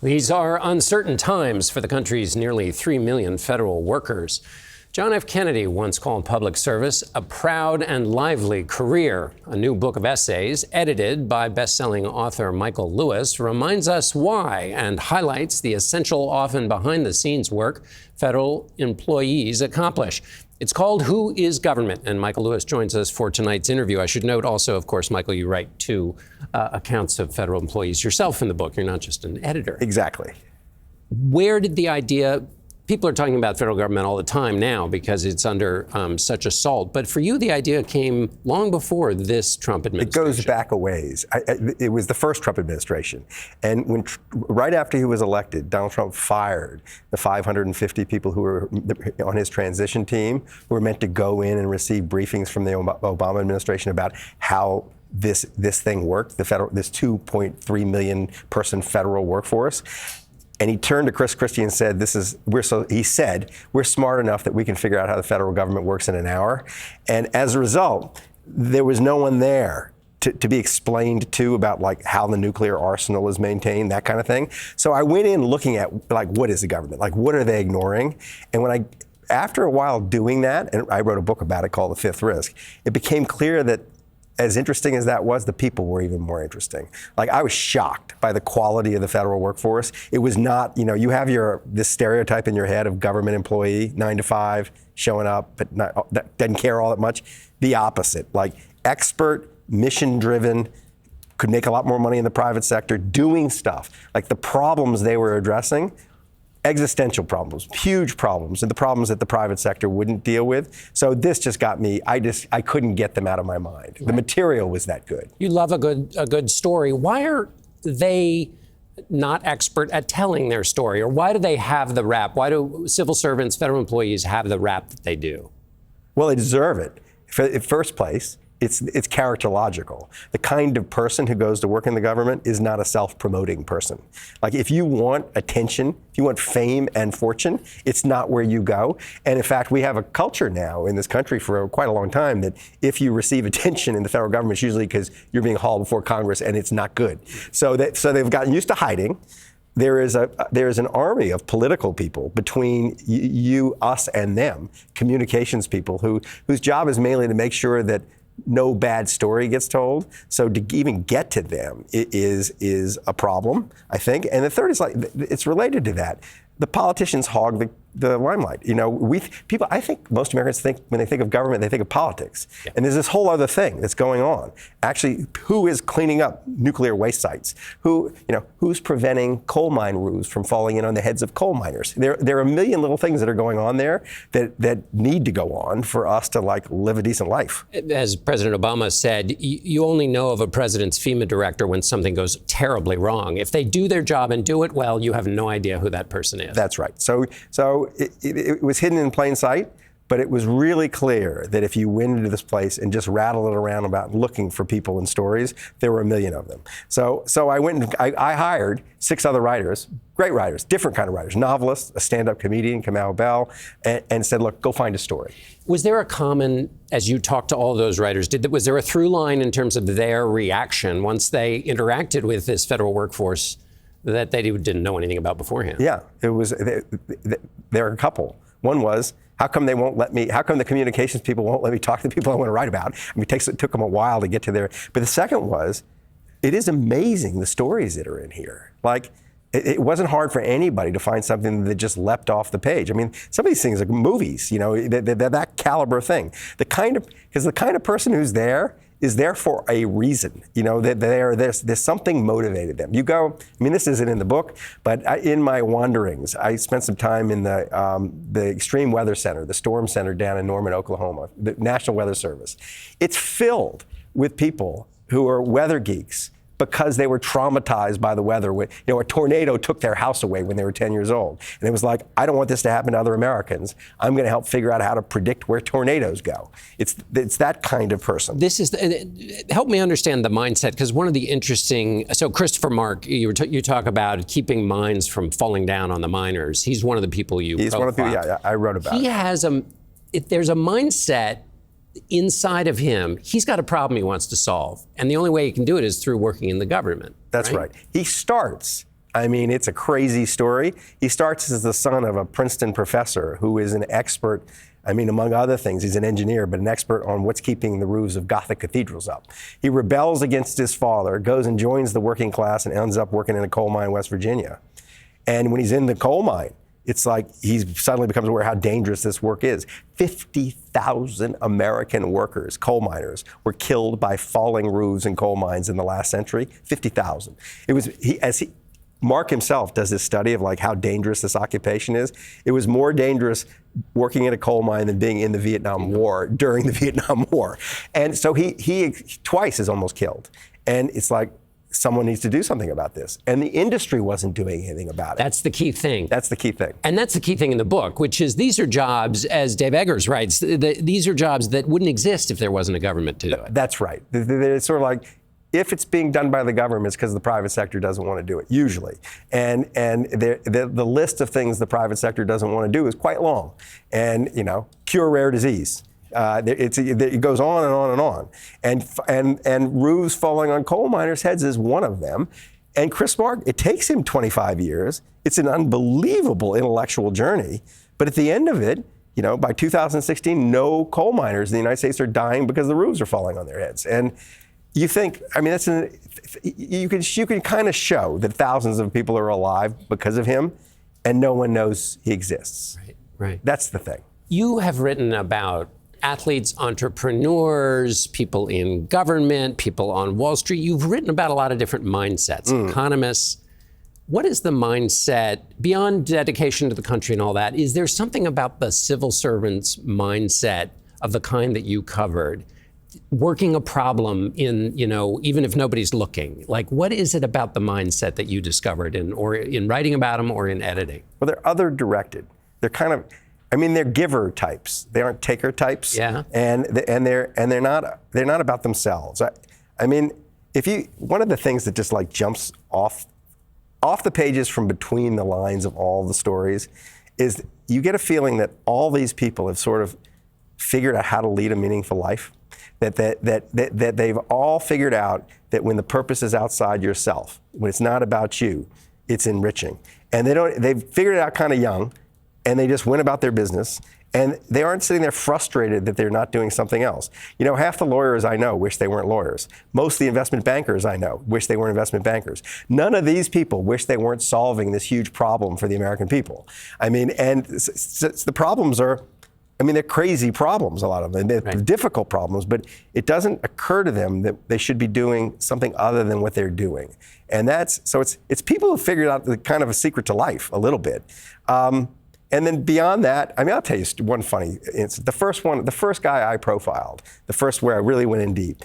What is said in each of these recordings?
These are uncertain times for the country's nearly 3 million federal workers. John F. Kennedy once called public service a proud and lively career. A new book of essays, edited by best-selling author Michael Lewis, reminds us why and highlights the essential, often behind-the-scenes work federal employees accomplish. It's called Who is Government? And Michael Lewis joins us for tonight's interview. I should note also, of course, Michael, you write two accounts of federal employees yourself in the book. You're not just an editor. Exactly. Where did the idea, people are talking about federal government all the time now because it's under such assault. But for you, the idea came long before this Trump administration. It goes back a ways. It was the first Trump administration. And right after he was elected, Donald Trump fired the 550 people who were on his transition team, who were meant to go in and receive briefings from the Obama administration about how this thing worked, this 2.3 million person federal workforce. And he turned to Chris Christie and said, we're smart enough that we can figure out how the federal government works in an hour. And as a result, there was no one there to be explained to about like how the nuclear arsenal is maintained, that kind of thing. So I went in looking at like, what is the government? Like, what are they ignoring? And after a while doing that, and I wrote a book about it called The Fifth Risk, it became clear that as interesting as that was, the people were even more interesting. Like, I was shocked by the quality of the federal workforce. It was not, you have this stereotype in your head of government employee, 9 to 5, showing up, but doesn't care all that much. The opposite, like expert, mission-driven, could make a lot more money in the private sector, doing stuff. Like the problems they were addressing, existential problems, huge problems, and the problems that the private sector wouldn't deal with. So this just got me, I couldn't get them out of my mind. Right. The material was that good. You love a good story. Why are they not expert at telling their story? Or why do they have the rap? Why do civil servants, federal employees have the rap that they do? Well, they deserve it. In first place, it's characterological. The kind of person who goes to work in the government is not a self-promoting person. Like, if you want attention, if you want fame and fortune, it's not where you go. And in fact, we have a culture now in this country for quite a long time that if you receive attention in the federal government, it's usually because you're being hauled before Congress and it's not good. So they've gotten used to hiding. There is an army of political people between you, us, and them, communications people whose job is mainly to make sure that no bad story gets told. So to even get to them is a problem, I think. And the third is it's related to that. The politicians hog the limelight. I think most Americans think when they think of government, they think of politics. Yeah. And there's this whole other thing that's going on. Actually, who is cleaning up nuclear waste sites? Who's preventing coal mine roofs from falling in on the heads of coal miners? There are a million little things that are going on there that need to go on for us to live a decent life. As President Obama said, you only know of a president's FEMA director when something goes terribly wrong. If they do their job and do it well, you have no idea who that person is. That's right. So it was hidden in plain sight, but it was really clear that if you went into this place and just rattled it around about looking for people and stories, there were a million of them. So I went and I hired 6 other writers, great writers, different kind of writers, novelists, a stand-up comedian, Kamau Bell, and said, look, go find a story. Was there a common, as you talked to all those writers, was there a through line in terms of their reaction once they interacted with this federal workforce that they didn't know anything about beforehand? Yeah, it was. There are a couple. One was, how come the communications people won't let me talk to the people I want to write about? I mean, it took them a while to get to there. But the second was, it is amazing the stories that are in here. Like, it wasn't hard for anybody to find something that just leapt off the page. I mean, some of these things are movies, they're that caliber thing. Because the kind of person who's there is there for a reason. There's something motivated them. This isn't in the book, but in my wanderings, I spent some time in the Extreme Weather Center, the Storm Center down in Norman, Oklahoma, the National Weather Service. It's filled with people who are weather geeks because they were traumatized by the weather. A tornado took their house away when they were 10 years old. And it was like, I don't want this to happen to other Americans. I'm going to help figure out how to predict where tornadoes go. It's that kind of person. Help me understand the mindset, because one of the interesting, so Christopher Mark, you talk about keeping mines from falling down on the miners. He's one of the people He's one of the people, I wrote about. He has there's a mindset inside of him. He's got a problem he wants to solve. And the only way he can do it is through working in the government. That's right. He starts I mean, it's a crazy story. He starts as the son of a Princeton professor who is an expert. I mean, among other things, he's an engineer, but an expert on what's keeping the roofs of Gothic cathedrals up. He rebels against his father, goes and joins the working class, and ends up working in a coal mine in West Virginia. And when he's in the coal mine, it's like he suddenly becomes aware how dangerous this work is. 50,000 American workers, coal miners, were killed by falling roofs in coal mines in the last century. 50,000. It was Mark himself does this study of like how dangerous this occupation is. It was more dangerous working in a coal mine than being in the Vietnam War during the Vietnam War. And so he twice is almost killed. And it's like, someone needs to do something about this. And the industry wasn't doing anything about it. That's the key thing. That's the key thing. And that's the key thing in the book, which is these are jobs, as Dave Eggers writes, these are jobs that wouldn't exist if there wasn't a government to do it. That's right. It's sort of like, if it's being done by the government, it's because the private sector doesn't want to do it, usually. And the list of things the private sector doesn't want to do is quite long. And, cure rare disease. It goes on and on and on. And roofs falling on coal miners' heads is one of them. And Chris Mark, it takes him 25 years. It's an unbelievable intellectual journey. But at the end of it, by 2016, no coal miners in the United States are dying because the roofs are falling on their heads. And you think, you can kind of show that thousands of people are alive because of him, and no one knows he exists. Right. That's the thing. You have written about athletes, entrepreneurs, people in government, people on Wall Street. You've written about a lot of different mindsets, economists. What is the mindset, beyond dedication to the country and all that, is there something about the civil servant's mindset of the kind that you covered, working a problem in, even if nobody's looking? Like, what is it about the mindset that you discovered or in writing about them or in editing? Well, they're other directed. They're kind of, they're giver types. They aren't taker types. Yeah. And they're not about themselves. One of the things that just like jumps off the pages from between the lines of all the stories is you get a feeling that all these people have sort of figured out how to lead a meaningful life. That they've all figured out that when the purpose is outside yourself, when it's not about you, it's enriching. And they've figured it out kind of young, and they just went about their business, and they aren't sitting there frustrated that they're not doing something else. Half the lawyers I know wish they weren't lawyers. Most of the investment bankers I know wish they weren't investment bankers. None of these people wish they weren't solving this huge problem for the American people. The problems are, they're crazy problems, a lot of them. They're difficult problems, but it doesn't occur to them that they should be doing something other than what they're doing. And it's people who figured out the kind of a secret to life a little bit. And then beyond that, I'll tell you one funny incident. The first guy I profiled, the first where I really went in deep,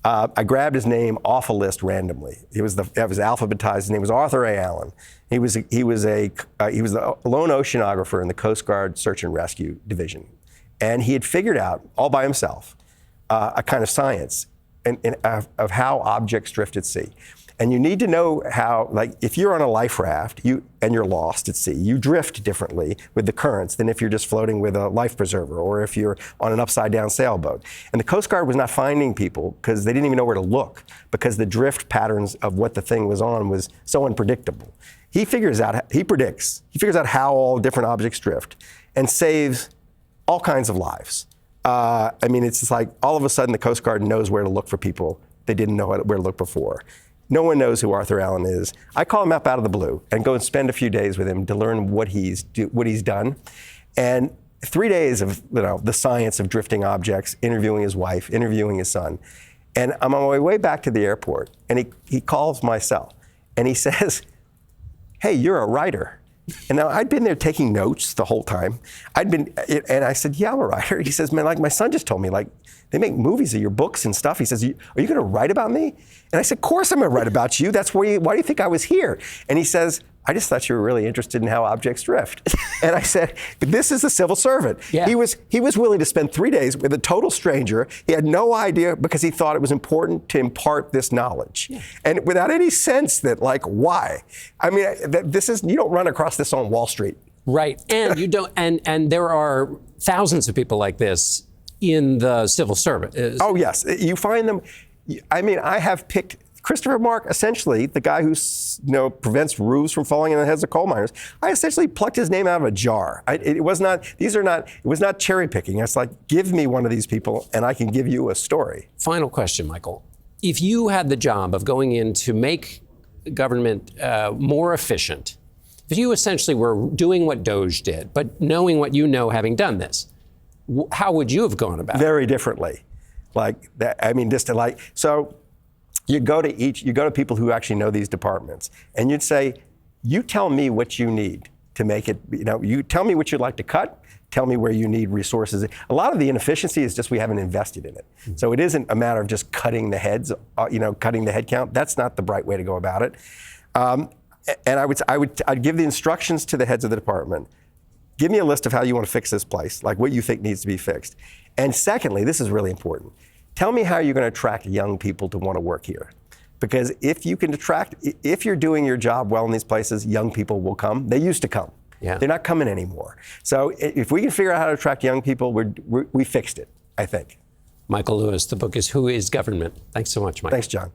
I grabbed his name off a list randomly. It was alphabetized. His name was Arthur A. Allen. He was the lone oceanographer in the Coast Guard Search and Rescue Division. And he had figured out, all by himself, a kind of science of how objects drift at sea. And you need to know how, like, if you're on a life raft and you're lost at sea, you drift differently with the currents than if you're just floating with a life preserver or if you're on an upside-down sailboat. And the Coast Guard was not finding people because they didn't even know where to look, because the drift patterns of what the thing was on was so unpredictable. He figures out how all different objects drift and saves all kinds of lives. It's just like all of a sudden the Coast Guard knows where to look for people they didn't know where to look before. No one knows who Arthur Allen is. I call him up out of the blue and go and spend a few days with him to learn what he's done. And 3 days of the science of drifting objects, interviewing his wife, interviewing his son. And I'm on my way back to the airport, and he calls my cell, and he says, "Hey, you're a writer." And now I'd been there taking notes the whole time. And I said, "Yeah, I'm a writer." He says, "Man, like my son just told me, like they make movies of your books and stuff." He says, "Are you going to write about me?" And I said, "Of course I'm going to write about you. Why do you think I was here?" And he says, "I just thought you were really interested in how objects drift." And I said, "But this is a civil servant." Yeah. He was willing to spend 3 days with a total stranger. He had no idea because he thought it was important to impart this knowledge. Yeah. And without any sense that, like, why? You don't run across this on Wall Street. Right. And you don't, and there are thousands of people like this in the civil service. Oh, yes. You find them. I have picked Christopher Mark, essentially, the guy who prevents roofs from falling on the heads of coal miners, I essentially plucked his name out of a jar. It was not cherry picking. It's like, give me one of these people and I can give you a story. Final question, Michael. If you had the job of going in to make government more efficient, if you essentially were doing what Doge did, but knowing what you know having done this, how would you have gone about it? Very differently. Like that, I mean, just to like, so you go to people who actually know these departments, and you'd say, you tell me what you need to make it, you tell me what you'd like to cut, tell me where you need resources. A lot of the inefficiency is just we haven't invested in it. Mm-hmm. So it isn't a matter of just cutting the heads, cutting the head count. That's not the right way to go about it. And I'd give the instructions to the heads of the department. Give me a list of how you want to fix this place, like what you think needs to be fixed. And secondly, this is really important. Tell me how you're going to attract young people to want to work here. Because if you're doing your job well in these places, young people will come. They used to come. Yeah. They're not coming anymore. So if we can figure out how to attract young people, we fixed it, I think. Michael Lewis, the book is Who is Government? Thanks so much, Mike. Thanks, John.